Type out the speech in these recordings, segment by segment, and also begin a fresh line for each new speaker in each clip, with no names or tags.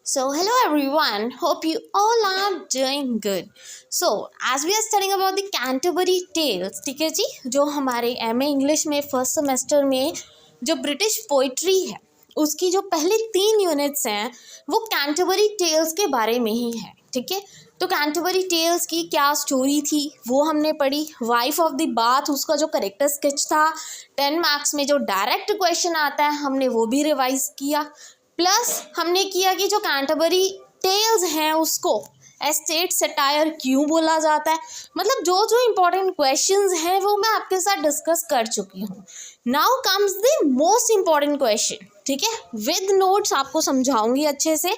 So, hello everyone. Hope you all are doing good. So, as we are studying about the Canterbury Tales, ठीक है जी, जो हमारे MA English में first semester में जो British poetry है उसकी जो पहले 3 यूनिट्स हैं वो कैंटरबरी टेल्स के बारे में ही है. ठीक है, तो कैंटरबरी टेल्स की क्या स्टोरी थी वो हमने पढ़ी. वाइफ ऑफ द बाथ उसका जो करेक्टर स्केच था 10 मार्क्स में जो डायरेक्ट क्वेश्चन आता है हमने वो भी रिवाइज किया. प्लस हमने किया कि जो कैंटरबरी टेल्स हैं उसको एस्टेट सटायर क्यों बोला जाता है. मतलब जो जो इम्पोर्टेंट क्वेश्चंस हैं वो मैं आपके साथ डिस्कस कर चुकी हूँ. Now comes the most important question. ठीक है, विद नोट्स आपको समझाऊंगी अच्छे से,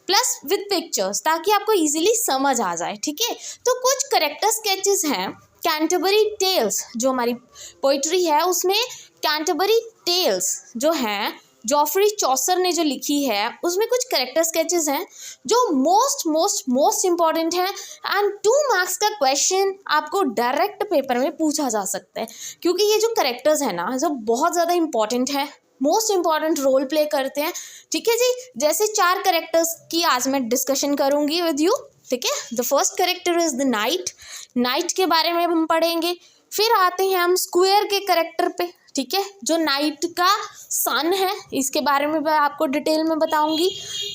प्लस विद पिक्चर्स, ताकि आपको इजीली समझ आ जाए. ठीक है, तो कुछ करेक्टर स्केचेस हैं कैंटरबरी टेल्स जो हमारी पोइट्री है उसमें. कैंटरबरी टेल्स जो हैं जॉफ्री चॉसर ने जो लिखी है उसमें कुछ करेक्टर स्केचेस हैं जो मोस्ट इम्पॉर्टेंट हैं. एंड 2 मार्क्स का क्वेश्चन आपको डायरेक्ट पेपर में पूछा जा सकता है, क्योंकि ये जो करेक्टर्स हैं ना जो बहुत ज़्यादा इंपॉर्टेंट है, मोस्ट इम्पॉर्टेंट रोल प्ले करते हैं. ठीक है जी, जैसे 4 करेक्टर्स की आज मैं डिस्कशन करूँगी विद यू. ठीक है, the first character is the night. Night के बारे में हम पढ़ेंगे. फिर आते हैं हम स्क्वायर के करेक्टर पे. ठीक है, जो नाइट का सन है इसके बारे में मैं आपको डिटेल में बताऊंगी.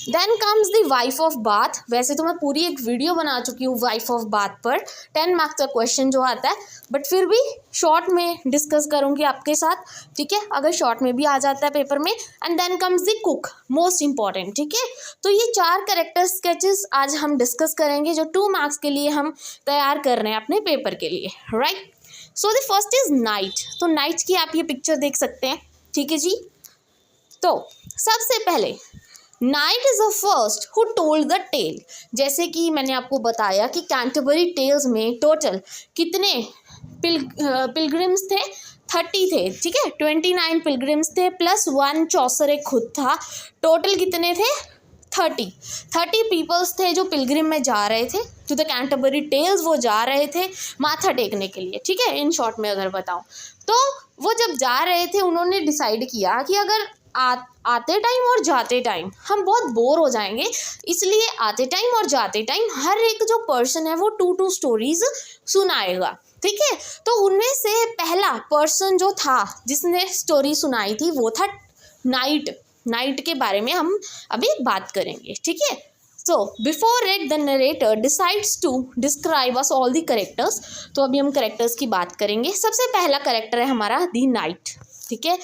Then comes the wife of Bath. वैसे तो मैं पूरी एक वीडियो बना चुकी हूँ वाइफ ऑफ बाथ पर, 10 मार्क्स का क्वेश्चन जो आता है, बट फिर भी शॉर्ट में डिस्कस करूँगी आपके साथ. ठीक है, अगर शॉर्ट में भी आ जाता है पेपर में. And then comes the cook, most important. ठीक है, तो ये 4 करेक्टर स्केचेस आज हम डिस्कस करेंगे जो 2 मार्क्स के लिए हम तैयार कर रहे हैं अपने पेपर के लिए. Right, so the first is night. तो नाइट की आप ये पिक्चर देख सकते हैं. ठीक है जी, तो सबसे पहले knight is the first who told the tale. जैसे कि मैंने आपको बताया कि कैंटरबरी टेल्स में टोटल कितने पिलग्रिम्स थे, 30 थे. ठीक है, 29 पिलग्रिम्स थे प्लस 1 चौसर एक खुद था. टोटल कितने थे? 30 पीपल्स थे जो पिलग्रिम में जा रहे थे टू द कैंटरबरी टेल्स. वो जा रहे थे माथा टेकने के लिए. ठीक है, इन शॉर्ट में अगर बताऊं तो वो जब जा रहे थे उन्होंने डिसाइड किया कि अगर आते टाइम और जाते टाइम हम बहुत बोर हो जाएंगे, इसलिए आते टाइम और जाते टाइम हर एक जो पर्सन है वो 2 स्टोरीज सुनाएगा. ठीक है, तो उनमें से पहला पर्सन जो था जिसने स्टोरी सुनाई थी वो था नाइट के बारे में हम अभी बात करेंगे. ठीक है, so before it the narrator decides to describe us all the characters. तो अभी हम करेक्टर्स की बात करेंगे. सबसे पहला करेक्टर है हमारा दी नाइट. ठीक है,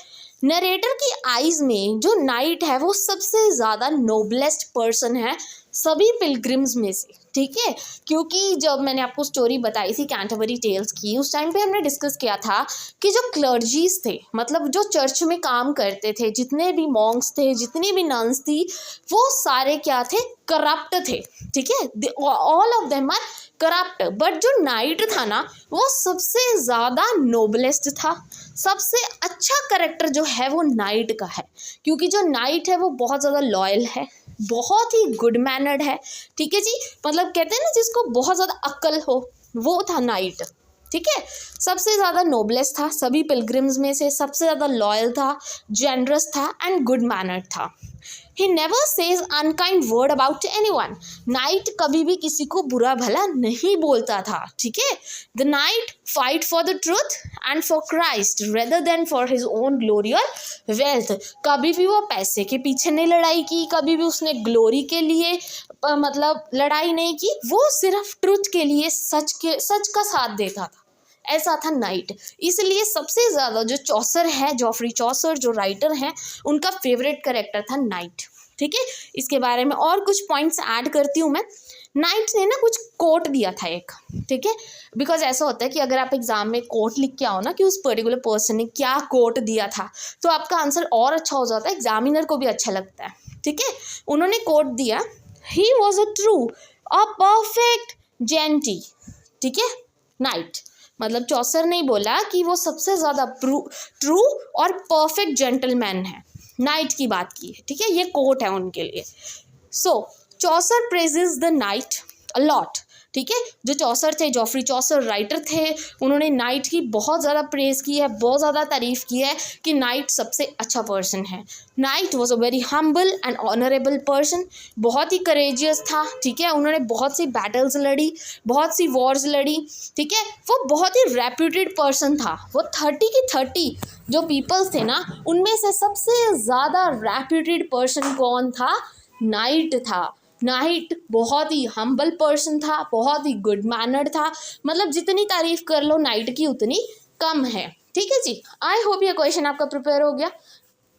नरेटर की आइज में जो नाइट है वो सबसे ज़्यादा नोबलेस्ट पर्सन है सभी पिलग्रिम्स में से. ठीक है, क्योंकि जब मैंने आपको स्टोरी बताई थी कैंटरबरी टेल्स की उस टाइम पे हमने डिस्कस किया था कि जो क्लर्जीज थे, मतलब जो चर्च में काम करते थे, जितने भी मॉन्क्स थे, जितनी भी नन्स थी, वो सारे क्या थे? करप्ट थे. ठीक है, all of them are corrupt. But जो नाइट था ना वो सबसे ज़्यादा नोबलेस्ट था. सबसे अच्छा करेक्टर जो है वो नाइट का है, क्योंकि जो नाइट है वो बहुत ज़्यादा लॉयल है, बहुत ही गुड मैनर्ड है. ठीक है जी, मतलब कहते हैं ना जिसको बहुत ज़्यादा अक्ल हो, वो था नाइट. ठीक है, सबसे ज़्यादा नोबलेस था सभी पिलग्रिम्स में से, सबसे ज़्यादा लॉयल था, जेनरस था एंड गुड मैनर्ड था. He never says unkind word about anyone. Night कभी भी किसी को बुरा भला नहीं बोलता था. ठीक है, The night fight for the truth and for Christ rather than for his own glory or wealth. कभी भी वो पैसे के पीछे नहीं लड़ाई की, कभी भी उसने ग्लोरी के लिए मतलब लड़ाई नहीं की. वो सिर्फ ट्रुथ के लिए सच का साथ देता था. ऐसा था नाइट. इसलिए सबसे ज़्यादा जो चौसर है, जॉफ्री चौसर जो राइटर हैं, उनका फेवरेट करेक्टर था नाइट. ठीक है, इसके बारे में और कुछ पॉइंट्स ऐड करती हूँ मैं. नाइट ने ना कुछ कोट दिया था एक. ठीक है, बिकॉज ऐसा होता है कि अगर आप एग्जाम में कोट लिख के आओ ना कि उस पर्टिकुलर पर्सन ने क्या कोट दिया था, तो आपका आंसर और अच्छा हो जाता है, एग्जामिनर को भी अच्छा लगता है. ठीक है, उन्होंने कोट दिया, he was a true a perfect gentle. ठीक है, नाइट मतलब चौसर ने बोला कि वो सबसे ज़्यादा ट्रू और परफेक्ट जेंटलमैन है. नाइट की बात की है. ठीक है, ये कोट है उनके लिए. So Chaucer praises the knight a lot. ठीक है। जो चौसर थे, जॉफ्री चौसर राइटर थे, उन्होंने नाइट की बहुत ज़्यादा प्रेज़ की है, बहुत ज़्यादा तारीफ़ की है कि नाइट सबसे अच्छा पर्सन है। Night was a very humble and honourable person, बहुत ही करेजियस था, ठीक है। उन्होंने बहुत सी बैटल्स लड़ी, बहुत सी वॉर्स लड़ी, ठीक है। वो बहुत ही रेप्यूटेड पर्सन था। वो 30 की 30 जो पीपल्स थे ना, उनमें से सबसे ज़्यादा रेप्यूटेड पर्सन कौन था? नाइट था। नाइट बहुत ही हम्बल पर्सन था, बहुत ही गुड मैनर्ड था। मतलब जितनी तारीफ़ कर लो नाइट की उतनी कम है, ठीक है जी। आई होप ये क्वेश्चन आपका प्रिपेयर हो गया,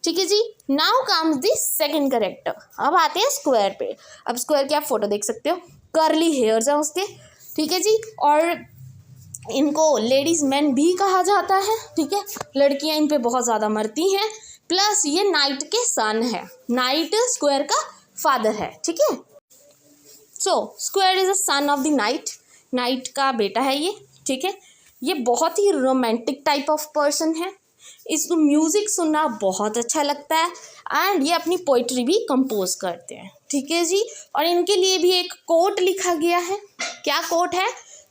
ठीक है जी। Now comes the second character. अब आते हैं स्क्वायर पे। अब स्क्वायर की आप फोटो देख सकते हो, कर्ली हेयर्स हैं उसके, ठीक है जी। और इनको लेडीज मैन भी कहा जाता है, ठीक है। लड़कियां इन पे बहुत ज़्यादा मरती हैं। प्लस ये नाइट के सन है, नाइट स्क्वायर का फादर है, ठीक है। So square is a son of the night, night का बेटा है ये, ठीक है। ये बहुत ही रोमांटिक टाइप ऑफ पर्सन है। इसको म्यूज़िक सुनना बहुत अच्छा लगता है एंड ये अपनी पोइट्री भी कंपोज करते हैं, ठीक है जी। और इनके लिए भी एक कोट लिखा गया है। क्या कोट है?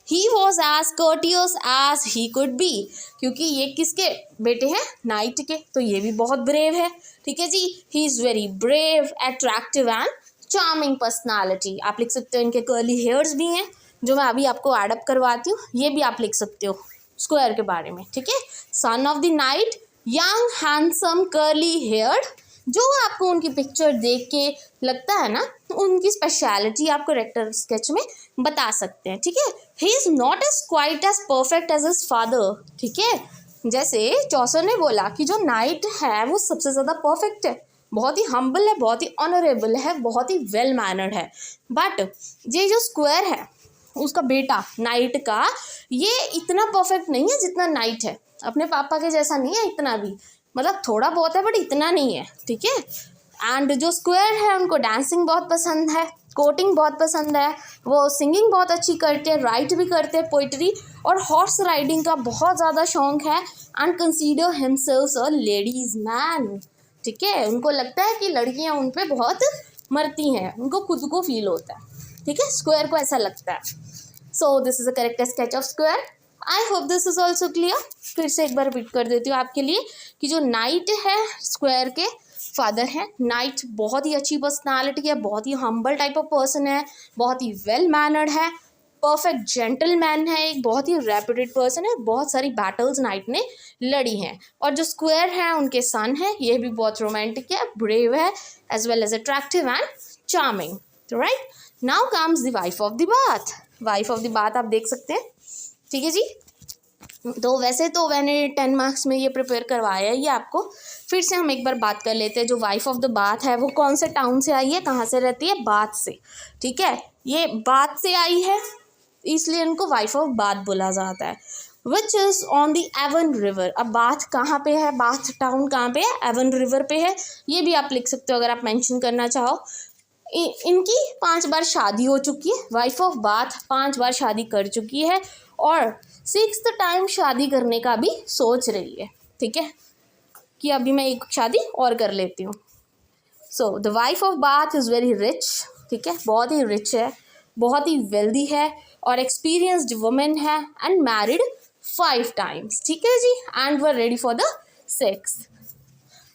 He was as courteous as he could be. क्योंकि ये किसके बेटे हैं? नाइट के, तो ये भी बहुत ब्रेव है, ठीक है जी। He is very brave, attractive and charming personality. आप लिख सकते हो इनके कर्ली हेयर्स भी हैं, जो मैं अभी आपको एडअप करवाती हूँ, ये भी आप लिख सकते हो स्क्वायर के बारे में, ठीक है। Son of the night, young handsome curly heard. जो आपको उनकी पिक्चर देख के लगता है ना, उनकी स्पेशलिटी आप करेक्टर स्केच में बता सकते हैं, ठीक है। He is not as quite as perfect as his father, ठीक है। जैसे चौसर ने बोला कि जो नाइट है वो सबसे ज़्यादा परफेक्ट है, बहुत ही हम्बल है, बहुत ही ऑनरेबल है, बहुत ही वेल मैनर्ड है। बट ये जो स्क्वायर है उसका बेटा नाइट का, ये इतना परफेक्ट नहीं है जितना नाइट है। अपने पापा के जैसा नहीं है इतना भी, मतलब थोड़ा बहुत है बट इतना नहीं है, ठीक है। एंड जो स्क्वायर है उनको डांसिंग बहुत पसंद है, कोटिंग बहुत पसंद है, वो सिंगिंग बहुत अच्छी करते हैं, राइट भी करते हैं पोइट्री, और हॉर्स राइडिंग का बहुत ज़्यादा शौक है। And consider himself a ladies man, ठीक है। उनको लगता है कि लड़कियां उन पे बहुत मरती हैं, उनको खुद को फील होता है, ठीक है। स्क्वायर को ऐसा लगता है। सो this is a correct sketch of square. I hope this is also clear. फिर से एक बार रिपीट कर देती हूँ आपके लिए कि जो नाइट है स्क्वायर के फादर है। नाइट बहुत ही अच्छी पर्सनालिटी है, बहुत ही हम्बल टाइप ऑफ पर्सन है, बहुत ही वेल मैनर्ड है, परफेक्ट जेंटलमैन है, एक बहुत ही रेप्यूटेड पर्सन है, बहुत सारी बैटल्स नाइट ने लड़ी हैं। और जो स्क्वायर है उनके सन है, ये भी बहुत रोमांटिक है, ब्रेव है, as well as attractive and charming, right. Now comes the wife of the Bath. Wife of the Bath आप देख सकते हैं, ठीक है जी। तो वैसे तो मैंने 10 मार्क्स में ये प्रिपेयर करवाया है ये आपको। फिर से हम एक बार बात कर लेते हैं। जो वाइफ ऑफ द बाथ है वो कौन से टाउन से आई है, कहाँ से रहती है? बाथ से, ठीक है। ये बाथ से आई है, इसलिए इनको वाइफ ऑफ बाथ बोला जाता है। Which is on the Avon river. अब बाथ कहाँ पे है, बाथ टाउन कहाँ पे है? एवन रिवर पे है। ये भी आप लिख सकते हो अगर आप मेंशन करना चाहो। इनकी 5 बार शादी हो चुकी है। वाइफ ऑफ बाथ 5 बार शादी कर चुकी है और 6th टाइम शादी करने का भी सोच रही है, ठीक है, कि अभी मैं एक शादी और कर लेती हूँ। So the wife of bath is very rich, ठीक है, बहुत ही रिच है, बहुत ही वेल्दी है और एक्सपीरियंस्ड वुमेन है एंड मैरिड 5 टाइम्स, ठीक है जी, and were ready for the 6th।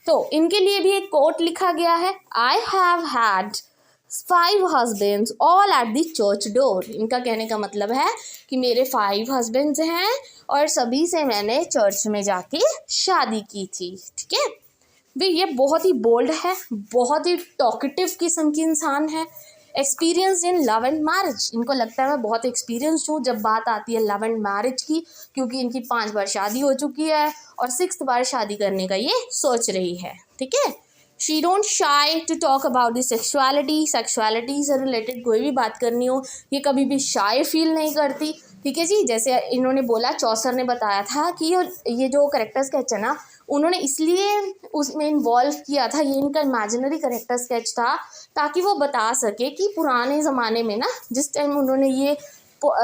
तो इनके लिए भी एक कोट लिखा गया है, I have had 5 husbands all at the church door। इनका कहने का मतलब है कि मेरे 5 husbands हैं और सभी से मैंने चर्च में जाके शादी की थी, ठीक है। भाई ये बहुत ही बोल्ड है, बहुत ही टॉकेटिव किस्म की इंसान है, experience in love and marriage. इनको लगता है मैं बहुत एक्सपीरियंस्ड हूँ जब बात आती है लव एंड मैरिज की, क्योंकि इनकी 5 बार शादी हो चुकी है और 6th बार शादी करने का ये सोच रही है, ठीक है। She don't shy to talk about the sexuality से रिलेटेड कोई भी बात करनी हो, ये कभी भी शाय फील नहीं करती, ठीक है जी। जैसे इन्होंने बोला, चौसर ने बताया था कि ये जो करेक्टर स्केच है ना, उन्होंने इसलिए उसमें इन्वॉल्व किया था, ये इनका इमेजिनरी करेक्टर स्केच था, ताकि वो बता सके कि पुराने ज़माने में ना, जिस टाइम उन्होंने ये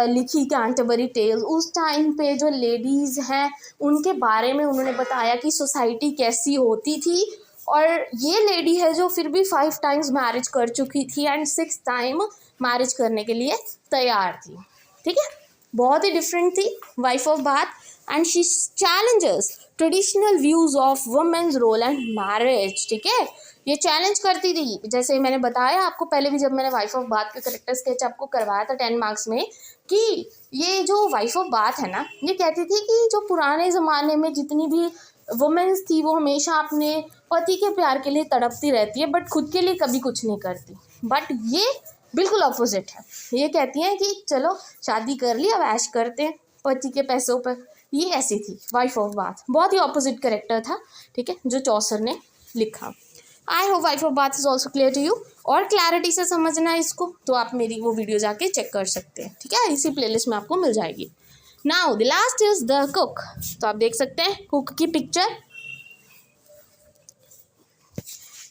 लिखी कैंटरबरी टेल्स, उस टाइम पे जो लेडीज़ हैं उनके बारे में उन्होंने बताया कि सोसाइटी कैसी होती थी। और ये लेडी है जो फिर भी 5 टाइम्स मैरिज कर चुकी थी एंड 6th टाइम मैरिज करने के लिए तैयार थी, ठीक है, बहुत ही डिफरेंट थी wife of bath, and she challenges traditional views of women's role and marriage. ठीक है, ये चैलेंज करती थी, जैसे मैंने बताया आपको पहले भी जब मैंने वाइफ ऑफ बाथ के करेक्टर स्केच आपको करवाया था 10 मार्क्स में, कि ये जो वाइफ ऑफ बाथ है ना, ये कहती थी कि जो पुराने ज़माने में जितनी भी वुमेन्स थी वो हमेशा अपने पति के प्यार के लिए तड़पती रहती है बट खुद के लिए कभी कुछ नहीं करती। बट ये बिल्कुल अपोजिट है, ये कहती हैं कि चलो शादी कर ली, अब ऐश करते हैं पति के पैसों पर। ये ऐसी थी वाइफ ऑफ बाथ, बहुत ही अपोजिट कैरेक्टर था। ठीक है, जो चौसर ने लिखा। I hope wife of Bath is also clear to you. और क्लैरिटी से समझना है इसको तो आप मेरी वो वीडियो जाके चेक कर सकते हैं। ठीक है, इसी प्लेलिस्ट में आपको मिल जाएगी। Now the last is the cook. तो आप देख सकते हैं कुक की picture.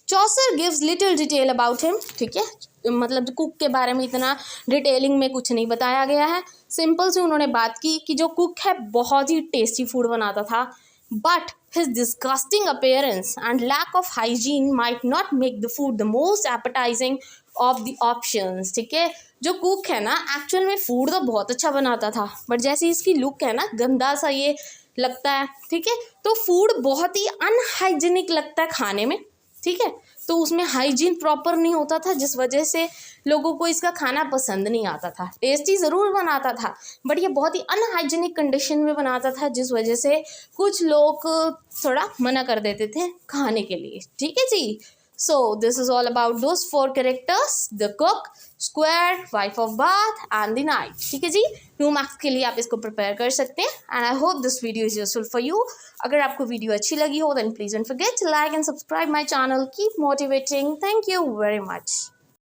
Chaucer gives little detail about him. ठीक है, मतलब कुक के बारे में इतना डिटेलिंग में कुछ नहीं बताया गया है। सिंपल से उन्होंने बात की कि जो कुक है बहुत ही टेस्टी फूड बनाता था, but his disgusting appearance and lack of hygiene might not make the food the most appetizing of the options। ठीक है, जो कुक है ना एक्चुअल में फूड तो बहुत अच्छा बनाता था, बट जैसी इसकी लुक है ना गंदा सा ये लगता है। ठीक है, तो फूड बहुत ही अनहाइजीनिक लगता है खाने में। ठीक है, तो उसमें हाइजीन प्रॉपर नहीं होता था, जिस वजह से लोगों को इसका खाना पसंद नहीं आता था। टेस्टी ज़रूर बनाता था बट ये बहुत ही अनहाइजीनिक कंडीशन में बनाता था, जिस वजह से कुछ लोग थोड़ा मना कर देते थे खाने के लिए। ठीक है जी, so this is all about those 4 characters, the cook, squire, wife of bath and the knight. ठीक है जी, 2 मार्क्स के लिए आप इसको प्रिपेयर कर सकते हैं and I hope this video is useful for you. अगर आपको वीडियो अच्छी लगी हो then please don't forget to like and subscribe my channel. Keep motivating. Thank you very much.